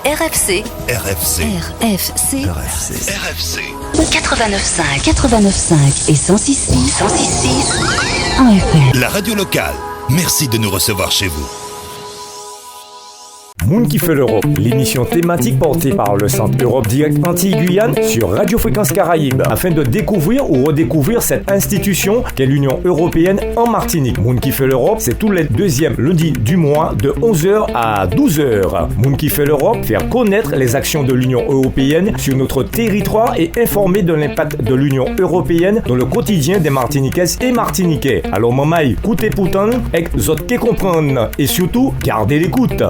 RFC. RFC. RFC. RFC. RFC. 89.5 et 106.6 en FM. La radio locale. Merci de nous recevoir chez vous. Moun qui fait l'Europe, l'émission thématique portée par le Centre Europe Direct Antilles-Guyane sur Radio Fréquence Caraïbes, afin de découvrir ou redécouvrir cette institution qu'est l'Union Européenne en Martinique. Moun qui fait l'Europe, c'est tous les deuxièmes lundis du mois de 11h à 12h. Moun qui fait l'Europe, faire connaître les actions de l'Union Européenne sur notre territoire et informer de l'impact de l'Union Européenne dans le quotidien des Martiniquaises et Martiniquais. Alors maman, écoutez pourtant, exote qu'est comprendre et surtout, gardez l'écoute.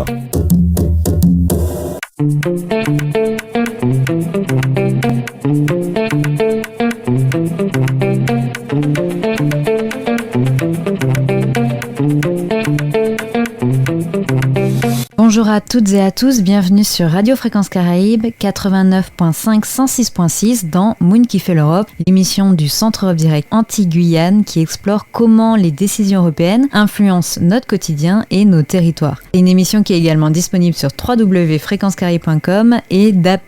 Bonjour à toutes et à tous, bienvenue sur Radio Fréquence Caraïbes 89.5 106.6 dans Moun qui fait l'Europe, l'émission du Centre Europe Direct Antilles-Guyane qui explore comment les décisions européennes influencent notre quotidien et nos territoires. C'est une émission qui est également disponible sur www.fréquencecaraïbes.com et DAB+.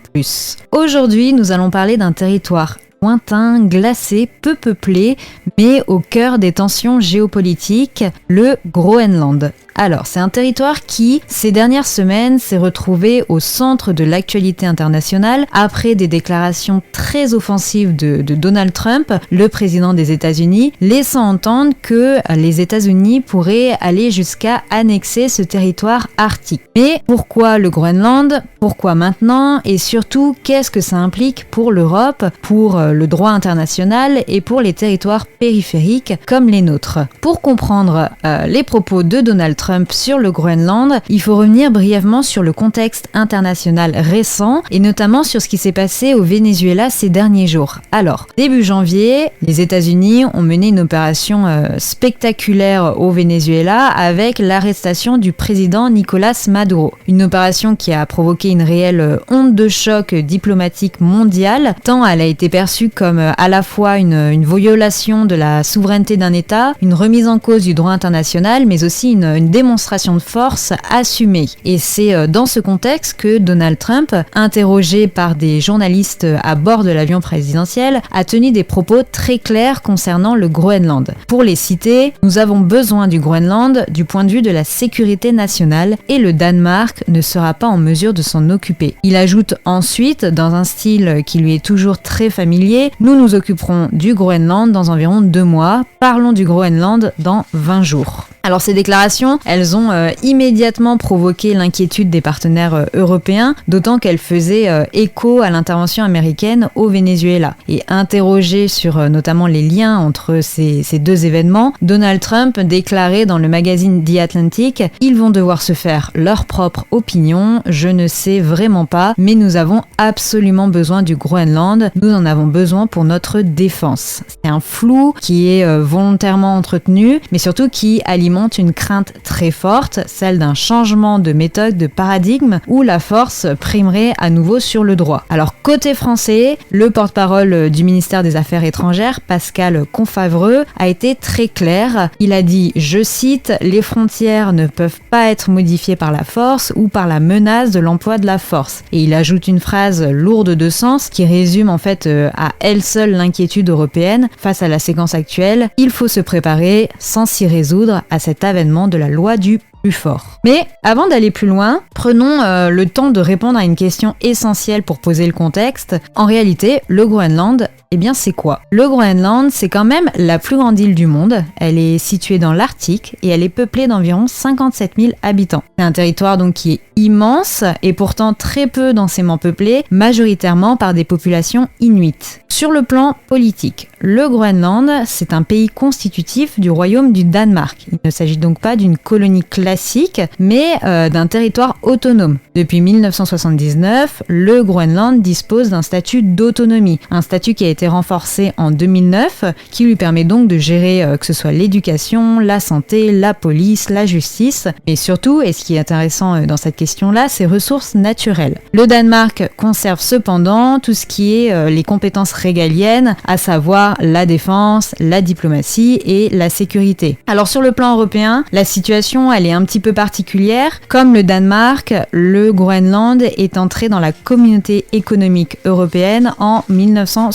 Aujourd'hui, nous allons parler d'un territoire lointain, glacé, peu peuplé, mais au cœur des tensions géopolitiques, le Groenland. Alors, c'est un territoire qui, ces dernières semaines, s'est retrouvé au centre de l'actualité internationale après des déclarations très offensives de Donald Trump, le président des États-Unis, laissant entendre que les États-Unis pourraient aller jusqu'à annexer ce territoire arctique. Mais pourquoi le Groenland ? Pourquoi maintenant ? Et surtout, qu'est-ce que ça implique pour l'Europe, pour le droit international et pour les territoires périphériques comme les nôtres ? Pour comprendre les propos de Donald Trump sur le Groenland, il faut revenir brièvement sur le contexte international récent et notamment sur ce qui s'est passé au Venezuela ces derniers jours. Alors, début janvier, les États-Unis ont mené une opération spectaculaire au Venezuela avec l'arrestation du président Nicolás Maduro. Une opération qui a provoqué une réelle onde de choc diplomatique mondiale, tant elle a été perçue comme à la fois une violation de la souveraineté d'un État, une remise en cause du droit international, mais aussi une démonstration de force assumée. Et c'est dans ce contexte que Donald Trump, interrogé par des journalistes à bord de l'avion présidentiel, a tenu des propos très clairs concernant le Groenland. Pour les citer, nous avons besoin du Groenland du point de vue de la sécurité nationale et le Danemark ne sera pas en mesure de s'en occuper. Il ajoute ensuite, dans un style qui lui est toujours très familier, nous nous occuperons du Groenland dans environ 2 mois, parlons du Groenland dans 20 jours. Alors ces déclarations, elles ont immédiatement provoqué l'inquiétude des partenaires européens, d'autant qu'elles faisaient écho à l'intervention américaine au Venezuela. Et interrogé sur notamment les liens entre ces deux événements, Donald Trump déclarait dans le magazine The Atlantic « Ils vont devoir se faire leur propre opinion, je ne sais vraiment pas, mais nous avons absolument besoin du Groenland, nous en avons besoin pour notre défense. » C'est un flou qui est volontairement entretenu, mais surtout qui alimente une crainte très forte, celle d'un changement de méthode, de paradigme, où la force primerait à nouveau sur le droit. Alors côté français, le porte-parole du ministère des Affaires étrangères, Pascal Confavreux, a été très clair. Il a dit, je cite, « Les frontières ne peuvent pas être modifiées par la force ou par la menace de l'emploi de la force ». Et il ajoute une phrase lourde de sens qui résume en fait à elle seule l'inquiétude européenne face à la séquence actuelle. Il faut se préparer sans s'y résoudre à cet avènement de la loi du plus fort. Mais avant d'aller plus loin, prenons le temps de répondre à une question essentielle pour poser le contexte. En réalité, le Groenland, eh bien c'est quoi ? Le Groenland, c'est quand même la plus grande île du monde. Elle est située dans l'Arctique et elle est peuplée d'environ 57 000 habitants. C'est un territoire donc qui est immense et pourtant très peu densément peuplé, majoritairement par des populations inuites. Sur le plan politique, le Groenland, c'est un pays constitutif du royaume du Danemark. Il ne s'agit donc pas d'une colonie classique, mais d'un territoire autonome. Depuis 1979, le Groenland dispose d'un statut d'autonomie, un statut qui a été été renforcé en 2009, qui lui permet donc de gérer que ce soit l'éducation, la santé, la police, la justice, mais surtout, et ce qui est intéressant dans cette question-là, ses ressources naturelles. Le Danemark conserve cependant tout ce qui est les compétences régaliennes, à savoir la défense, la diplomatie et la sécurité. Alors sur le plan européen, la situation elle est un petit peu particulière. Comme le Danemark, le Groenland est entré dans la communauté économique européenne en 1973.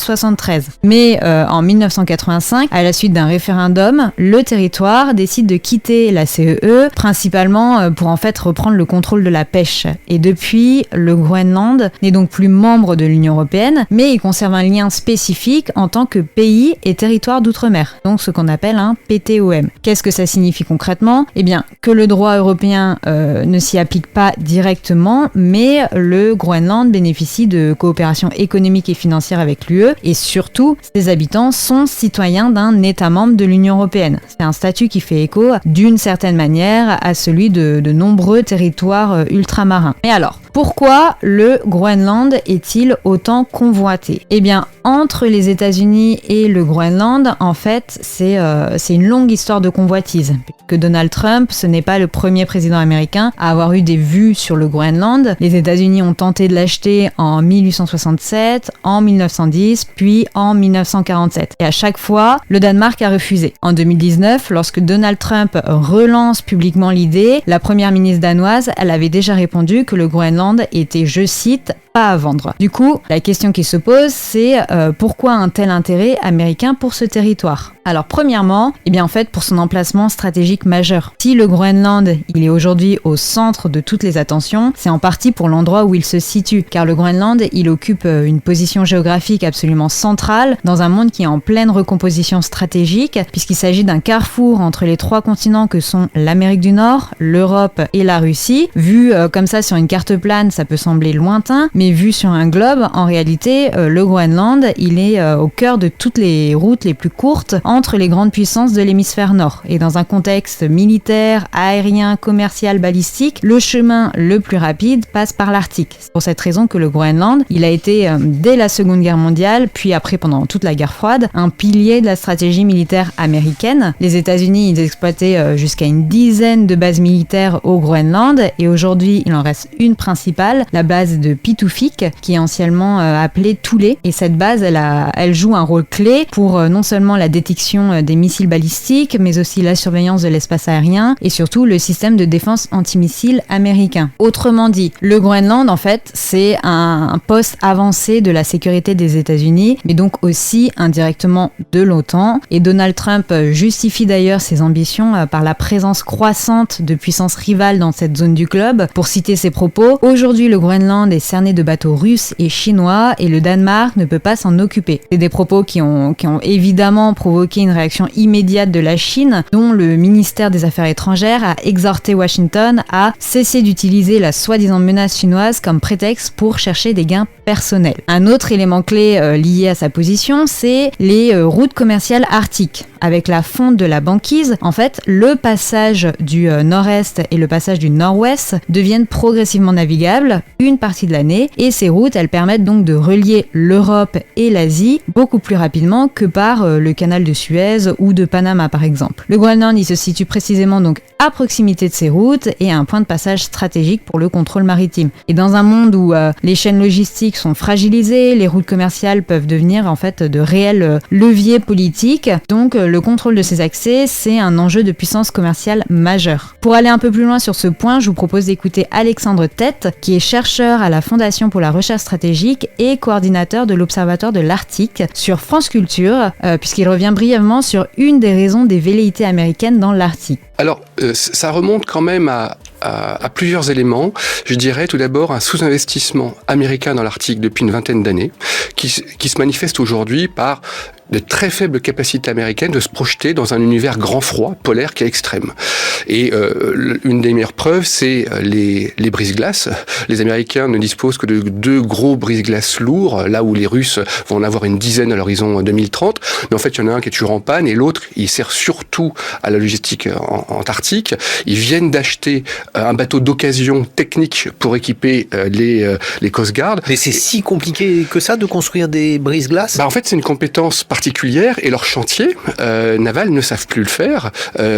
Mais en 1985, à la suite d'un référendum, le territoire décide de quitter la CEE, principalement pour en fait reprendre le contrôle de la pêche. Et depuis, le Groenland n'est donc plus membre de l'Union européenne, mais il conserve un lien spécifique en tant que pays et territoire d'outre-mer, donc ce qu'on appelle un PTOM. Qu'est-ce que ça signifie concrètement ? Eh bien, que le droit européen ne s'y applique pas directement, mais le Groenland bénéficie de coopération économique et financière avec l'UE, et surtout, ses habitants sont citoyens d'un État membre de l'Union européenne. C'est un statut qui fait écho, d'une certaine manière, à celui de nombreux territoires ultramarins. Et alors, pourquoi le Groenland est-il autant convoité ? Eh bien, entre les États-Unis et le Groenland, en fait, c'est une longue histoire de convoitise. Que Donald Trump, ce n'est pas le premier président américain à avoir eu des vues sur le Groenland. Les États-Unis ont tenté de l'acheter en 1867, en 1910, puis en 1947. Et à chaque fois, le Danemark a refusé. En 2019, lorsque Donald Trump relance publiquement l'idée, la première ministre danoise, elle avait déjà répondu que le Groenland était, je cite, pas à vendre. Du coup, la question qui se pose, c'est pourquoi un tel intérêt américain pour ce territoire ? Alors premièrement, eh bien en fait pour son emplacement stratégique majeur. Si le Groenland, il est aujourd'hui au centre de toutes les attentions, c'est en partie pour l'endroit où il se situe, car le Groenland, il occupe une position géographique absolument centrale dans un monde qui est en pleine recomposition stratégique, puisqu'il s'agit d'un carrefour entre les trois continents que sont l'Amérique du Nord, l'Europe et la Russie. Vu comme ça sur une carte plane, ça peut sembler lointain, mais vu sur un globe, en réalité, le Groenland, il est au cœur de toutes les routes les plus courtes entre les grandes puissances de l'hémisphère nord. Et dans un contexte militaire, aérien, commercial, balistique, le chemin le plus rapide passe par l'Arctique. C'est pour cette raison que le Groenland, il a été, dès la Seconde Guerre mondiale, puis après pendant toute la guerre froide, un pilier de la stratégie militaire américaine. Les États-Unis, ils exploitaient jusqu'à une dizaine de bases militaires au Groenland, et aujourd'hui, il en reste une principale, la base de Pituffik, qui est anciennement appelée Thule. Et cette base, elle joue un rôle clé pour non seulement la détection des missiles balistiques, mais aussi la surveillance de l'espace aérien et surtout le système de défense antimissile américain. Autrement dit, le Groenland, en fait, c'est un poste avancé de la sécurité des États-Unis, mais donc aussi indirectement de l'OTAN. Et Donald Trump justifie d'ailleurs ses ambitions par la présence croissante de puissances rivales dans cette zone du globe. Pour citer ses propos, aujourd'hui le Groenland est cerné de bateaux russes et chinois et le Danemark ne peut pas s'en occuper. C'est des propos qui ont évidemment provoqué une réaction immédiate de la Chine, dont le ministère des Affaires étrangères a exhorté Washington à cesser d'utiliser la soi-disant menace chinoise comme prétexte pour chercher des gains personnels. Un autre élément clé lié à sa position, c'est les routes commerciales arctiques. Avec la fonte de la banquise, en fait, le passage du nord-est et le passage du nord-ouest deviennent progressivement navigables une partie de l'année, et ces routes, elles permettent donc de relier l'Europe et l'Asie beaucoup plus rapidement que par le canal de Suez ou de Panama par exemple. Le Groenland, il se situe précisément donc à proximité de ces routes et un point de passage stratégique pour le contrôle maritime. Et dans un monde où les chaînes logistiques sont fragilisées, les routes commerciales peuvent devenir en fait de réels leviers politiques. Donc le contrôle de ces accès, c'est un enjeu de puissance commerciale majeur. Pour aller un peu plus loin sur ce point, je vous propose d'écouter Alexandre Tête, qui est chercheur à la Fondation pour la recherche stratégique et coordinateur de l'Observatoire de l'Arctique sur France Culture, puisqu'il revient brièvement sur une des raisons des velléités américaines dans l'Arctique. Alors, ça remonte quand même à plusieurs éléments. Je dirais tout d'abord un sous-investissement américain dans l'Arctique depuis une vingtaine d'années, qui se manifeste aujourd'hui par de très faible capacité américaine de se projeter dans un univers grand froid, polaire, qui est extrême. Et une des meilleures preuves, c'est les brise-glaces. Les Américains ne disposent que de 2 gros brise-glaces lourds, là où les Russes vont en avoir une dizaine à l'horizon 2030. Mais en fait, il y en a un qui est toujours en panne, et l'autre, il sert surtout à la logistique antarctique. Ils viennent d'acheter un bateau d'occasion technique pour équiper les Coast Guard. Mais c'est si compliqué que ça de construire des brise-glaces ? En fait, c'est une compétence particulière, et leurs chantiers navals ne savent plus le faire.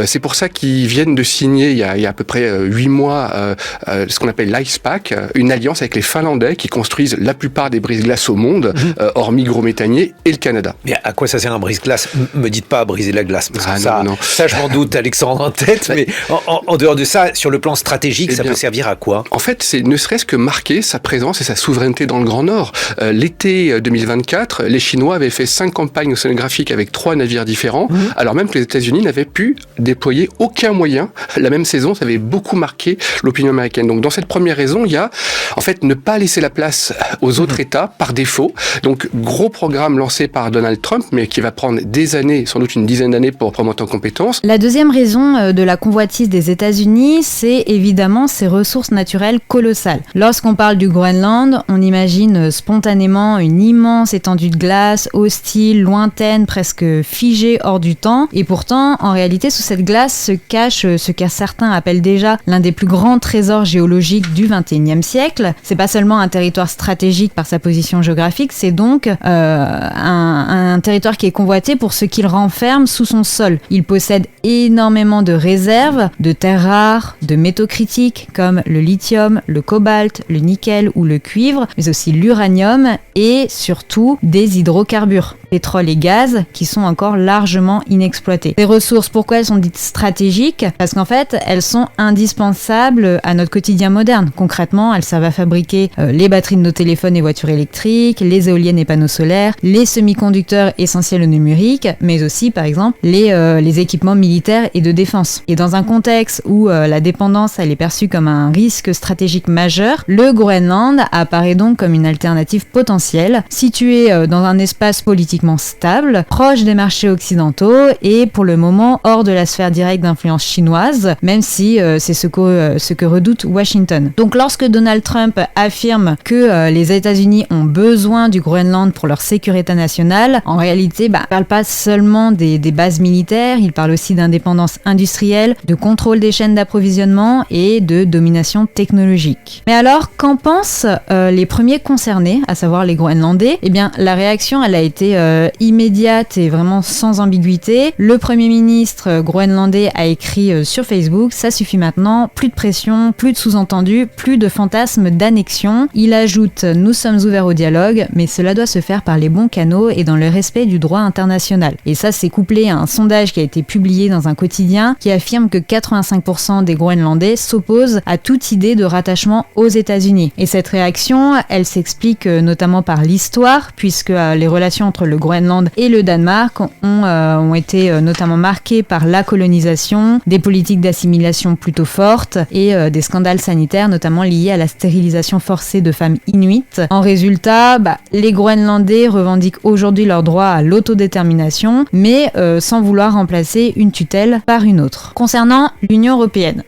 C'est pour ça qu'ils viennent de signer, il y a à peu près 8 mois, ce qu'on appelle l'IcePack, une alliance avec les Finlandais qui construisent la plupart des brise-glaces au monde, hormis Gros-Méthanier et le Canada. Mais à quoi ça sert un brise-glace ? Me dites pas à briser la glace, parce que non. ça je m'en doute, Alexandre, en tête, mais en dehors de ça, sur le plan stratégique, ça peut servir à quoi ? En fait, c'est ne serait-ce que marquer sa présence et sa souveraineté dans le Grand Nord. L'été 2024, les Chinois avaient fait 5 campagnes océanographiques avec 3 navires différents, alors même que les États-Unis n'avaient pu déployer aucun moyen. La même saison, ça avait beaucoup marqué l'opinion américaine. Donc, dans cette première raison, il y a, en fait, ne pas laisser la place aux autres États par défaut. Donc, gros programme lancé par Donald Trump, mais qui va prendre des années, sans doute une dizaine d'années pour monter en compétence. La deuxième raison de la convoitise des États-Unis, c'est évidemment ses ressources naturelles colossales. Lorsqu'on parle du Groenland, on imagine spontanément une immense étendue de glace, hostile, lointaine, presque figée hors du temps. Et pourtant, en réalité, sous cette glace se cache ce que certains appellent déjà l'un des plus grands trésors géologiques du XXIe siècle. C'est pas seulement un territoire stratégique par sa position géographique, c'est donc un territoire qui est convoité pour ce qu'il renferme sous son sol. Il possède énormément de réserves, de terres rares, de métaux critiques comme le lithium, le cobalt, le nickel ou le cuivre, mais aussi l'uranium et surtout des hydrocarbures, pétrole et gaz, qui sont encore largement inexploités. Ces ressources, pourquoi elles sont dites stratégiques ? Parce qu'en fait, elles sont indispensables à notre quotidien moderne. Concrètement, elles servent à fabriquer les batteries de nos téléphones et voitures électriques, les éoliennes et panneaux solaires, les semi-conducteurs essentiels au numérique, mais aussi, par exemple, les équipements militaires et de défense. Et dans un contexte où la dépendance, elle est perçue comme un risque stratégique majeur, le Groenland apparaît donc comme une alternative potentielle, située dans un espace politiquement stable, proche des marchés occidentaux et pour le moment hors de la sphère directe d'influence chinoise, même si c'est ce que redoute Washington. Donc lorsque Donald Trump affirme que les États-Unis ont besoin du Groenland pour leur sécurité nationale, en réalité, il ne parle pas seulement des bases militaires, il parle aussi d'indépendance industrielle, de contrôle des chaînes d'approvisionnement et de domination technologique. Mais alors, qu'en pensent les premiers concernés, à savoir les Groenlandais ? Eh bien, la réaction, elle a été immédiate et vraiment sans ambiguïté. Le Premier ministre groenlandais a écrit sur Facebook « Ça suffit maintenant, plus de pression, plus de sous-entendus, plus de fantasmes d'annexion ». Il ajoute « Nous sommes ouverts au dialogue, mais cela doit se faire par les bons canaux et dans le respect du droit international ». Et ça, c'est couplé à un sondage qui a été publié dans un quotidien qui affirme que 85% des Groenlandais s'opposent à toute idée de rattachement aux États-Unis. Et cette réaction, elle s'explique notamment par l'histoire, puisque les relations entre le Groenland et le Danemark ont été notamment marquées par la colonisation, des politiques d'assimilation plutôt fortes et des scandales sanitaires, notamment liés à la stérilisation forcée de femmes inuites. En résultat, les Groenlandais revendiquent aujourd'hui leur droit à l'autodétermination, mais sans vouloir remplacer une tutelle par une autre. Concernant l'Union européenne,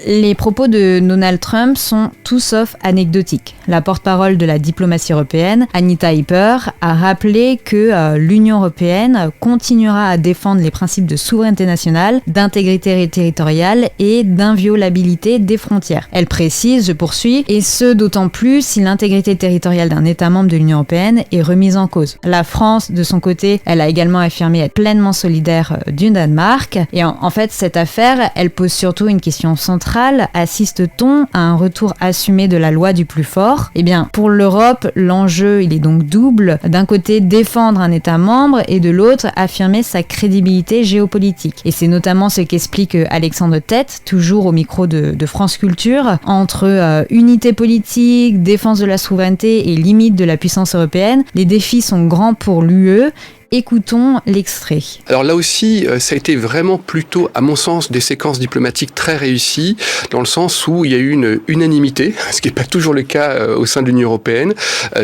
les propos de Donald Trump sont tout sauf anecdotiques. La porte-parole de la diplomatie européenne, Anita Hyper, a rappelé que l'Union européenne continuera à défendre les principes de souveraineté nationale, d'intégrité territoriale et d'inviolabilité des frontières. Elle précise, je poursuis, et ce d'autant plus si l'intégrité territoriale d'un État membre de l'Union européenne est remise en cause. La France, de son côté, elle a également affirmé être pleinement solidaire du Danemark. Et en fait, cette affaire, elle pose surtout une question centrale. Assiste-t-on à un retour assumé de la loi du plus fort ? Eh bien, pour l'Europe, l'enjeu, il est donc double. D'un côté, défendre un État membre et de l'autre, affirmer sa crédibilité géopolitique. Et c'est notamment ce qu'explique Alexandre Tête, toujours au micro de France Culture, entre unité politique, défense de la souveraineté et limite de la puissance européenne. Les défis sont grands pour l'UE. Écoutons l'extrait. Alors là aussi, ça a été vraiment plutôt, à mon sens, des séquences diplomatiques très réussies, dans le sens où il y a eu une unanimité, ce qui n'est pas toujours le cas au sein de l'Union européenne,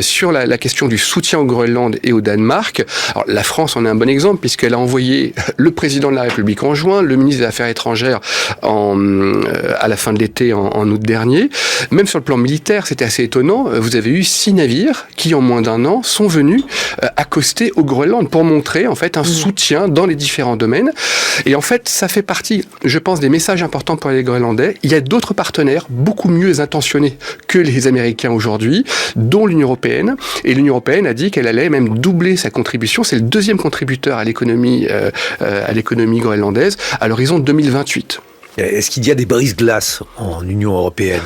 sur la question du soutien au Groenland et au Danemark. Alors la France en est un bon exemple, puisqu'elle a envoyé le président de la République en juin, le ministre des Affaires étrangères à la fin de l'été, en août dernier. Même sur le plan militaire, c'était assez étonnant. Vous avez eu 6 navires qui, en moins d'un an, sont venus accoster au Groenland pour montrer en fait un soutien dans les différents domaines. Et en fait, ça fait partie, je pense, des messages importants pour les Groenlandais. Il y a d'autres partenaires beaucoup mieux intentionnés que les Américains aujourd'hui, dont l'Union européenne. Et l'Union européenne a dit qu'elle allait même doubler sa contribution. C'est le deuxième contributeur à l'économie groenlandaise à l'horizon 2028. Est-ce qu'il y a des brises-glaces en Union européenne ?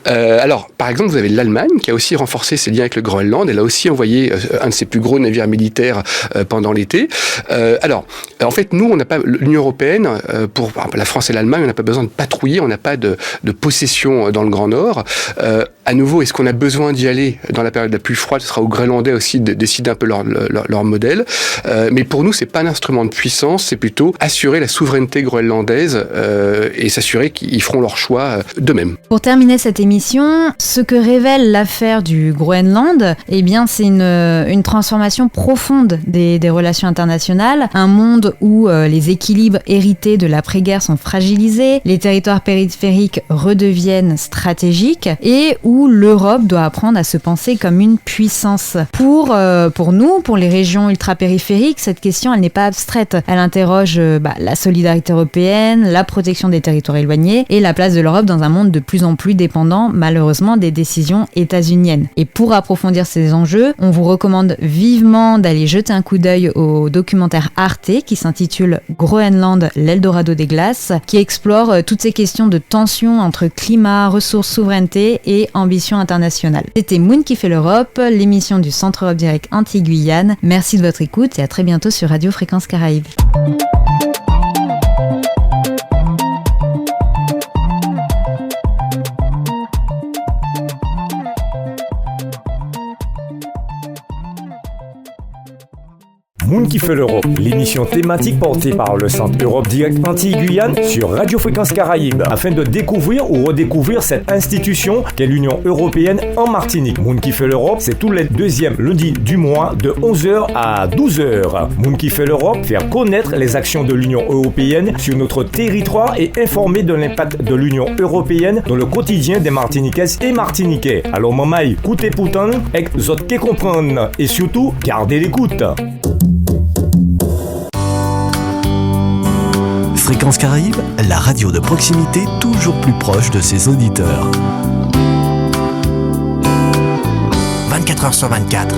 Alors, par exemple, vous avez l'Allemagne qui a aussi renforcé ses liens avec le Groenland. Elle a aussi envoyé un de ses plus gros navires militaires pendant l'été. Alors, en fait, nous, on n'a pas l'Union européenne pour la France et l'Allemagne, on n'a pas besoin de patrouiller, on n'a pas de possession dans le Grand Nord. À nouveau, est-ce qu'on a besoin d'y aller dans la période la plus froide ? Ce sera aux Groenlandais aussi de décider un peu leur modèle. Mais pour nous, c'est pas un instrument de puissance, c'est plutôt assurer la souveraineté groenlandaise. Et s'assurer qu'ils feront leur choix d'eux-mêmes. Pour terminer cette émission, ce que révèle l'affaire du Groenland, eh bien, c'est une transformation profonde des relations internationales, un monde où les équilibres hérités de l'après-guerre sont fragilisés, les territoires périphériques redeviennent stratégiques et où l'Europe doit apprendre à se penser comme une puissance. Pour nous, pour les régions ultra-périphériques, cette question, elle n'est pas abstraite. Elle interroge la solidarité européenne, la protection des territoires éloignés et la place de l'Europe dans un monde de plus en plus dépendant, malheureusement, des décisions états-uniennes. Et pour approfondir ces enjeux, on vous recommande vivement d'aller jeter un coup d'œil au documentaire Arte qui s'intitule Groenland, l'Eldorado des glaces, qui explore toutes ces questions de tension entre climat, ressources, souveraineté et ambition internationale. C'était Moon qui fait l'Europe, l'émission du Centre Europe Direct Antilles-Guyane. Merci de votre écoute et à très bientôt sur Radio Fréquence Caraïbes. Moon qui fait l'Europe, l'émission thématique portée par le Centre Europe Direct Antilles-Guyane sur Radio Fréquence Caraïbes, afin de découvrir ou redécouvrir cette institution qu'est l'Union européenne en Martinique. Moon qui fait l'Europe, c'est tous les deuxièmes lundis du mois de 11h à 12h. Moon qui fait l'Europe, faire connaître les actions de l'Union européenne sur notre territoire et informer de l'impact de l'Union européenne dans le quotidien des Martiniquaises et Martiniquais. Alors maman, écoutez pourtant, et zot qui comprendre et surtout, gardez l'écoute. Fréquence Caraïbes, la radio de proximité toujours plus proche de ses auditeurs. 24h sur 24.